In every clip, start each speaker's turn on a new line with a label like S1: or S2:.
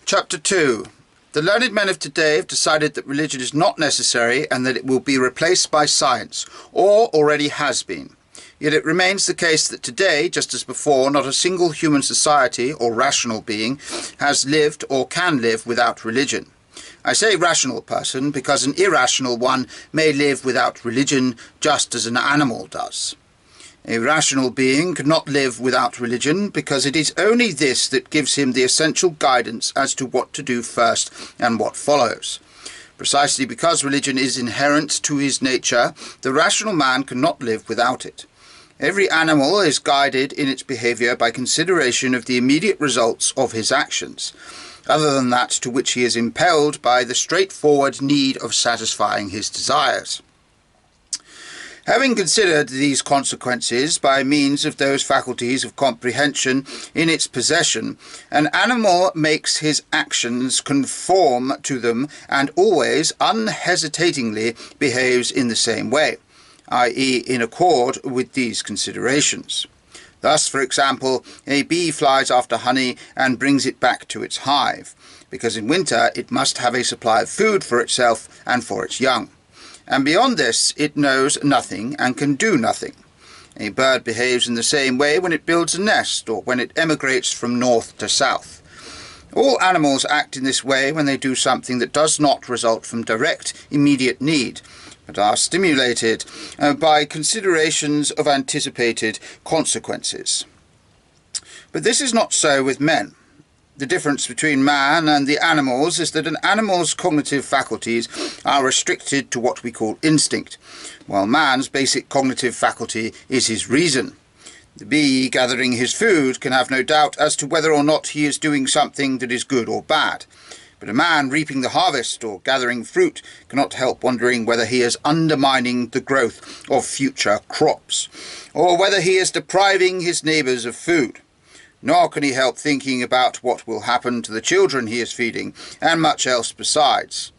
S1: Chapter 2. The learned men of today have decided that religion is not necessary and that it will be replaced by science, or already has been. Yet it remains the case that today, just as before, not a single human society or rational being has lived or can live without religion. I say rational person because an irrational one may live without religion just as an animal does. A rational being could not live without religion because it is only this that gives him the essential guidance as to what to do first and what follows. Precisely because religion is inherent to his nature, the rational man cannot live without it. Every animal is guided in its behaviour by consideration of the immediate results of his actions, other than that to which he is impelled by the straightforward need of satisfying his desires. Having considered these consequences by means of those faculties of comprehension in its possession, an animal makes his actions conform to them and always unhesitatingly behaves in the same way, i.e. in accord with these considerations. Thus, for example, a bee flies after honey and brings it back to its hive, because in winter it must have a supply of food for itself and for its young. And beyond this it knows nothing and can do nothing. A bird behaves in the same way when it builds a nest or when it emigrates from north to south. All animals act in this way when they do something that does not result from direct, immediate need, but are stimulated by considerations of anticipated consequences. But this is not so with men. The difference between man and the animals is that an animal's cognitive faculties are restricted to what we call instinct, while man's basic cognitive faculty is his reason. The bee gathering his food can have no doubt as to whether or not he is doing something that is good or bad. But a man reaping the harvest or gathering fruit cannot help wondering whether he is undermining the growth of future crops, or whether he is depriving his neighbours of food. Nor can he help thinking about what will happen to the children he is feeding, and much else besides.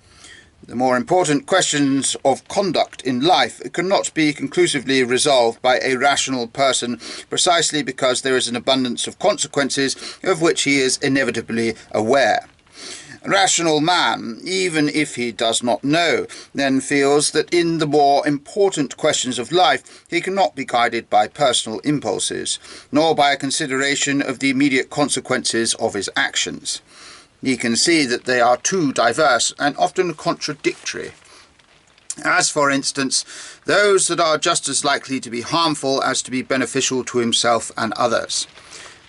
S1: The more important questions of conduct in life cannot be conclusively resolved by a rational person precisely because there is an abundance of consequences of which he is inevitably aware. A rational man, even if he does not know, then feels that in the more important questions of life he cannot be guided by personal impulses, nor by a consideration of the immediate consequences of his actions. He can see that they are too diverse and often contradictory, as for instance those that are just as likely to be harmful as to be beneficial to himself and others.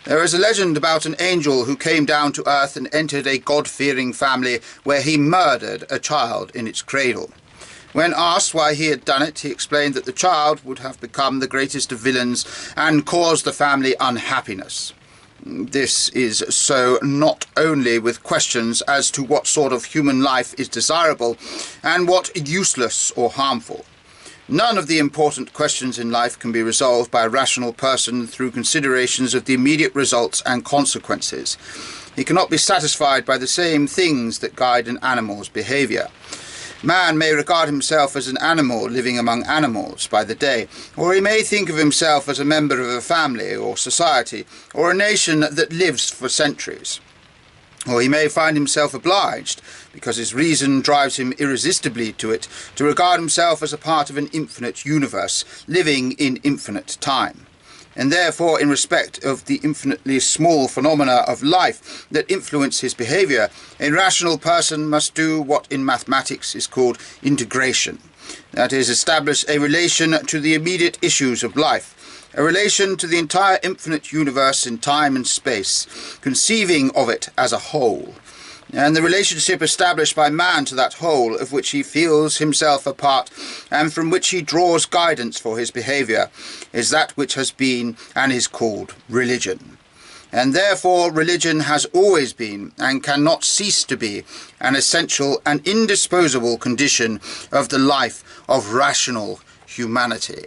S1: There is a legend about an angel who came down to earth and entered a God-fearing family where he murdered a child in its cradle. When asked why he had done it, he explained that the child would have become the greatest of villains and caused the family unhappiness. This is so not only with questions as to what sort of human life is desirable and what useless or harmful. None of the important questions in life can be resolved by a rational person through considerations of the immediate results and consequences. He cannot be satisfied by the same things that guide an animal's behaviour. Man may regard himself as an animal living among animals by the day, or he may think of himself as a member of a family or society or a nation that lives for centuries. Or he may find himself obliged, because his reason drives him irresistibly to it, to regard himself as a part of an infinite universe, living in infinite time. And therefore, in respect of the infinitely small phenomena of life that influence his behaviour, a rational person must do what in mathematics is called integration. That is, establish a relation to the immediate issues of life, a relation to the entire infinite universe in time and space, conceiving of it as a whole. And the relationship established by man to that whole, of which he feels himself a part, and from which he draws guidance for his behaviour, is that which has been and is called religion. And therefore religion has always been, and cannot cease to be, an essential and indisposable condition of the life of rational humanity.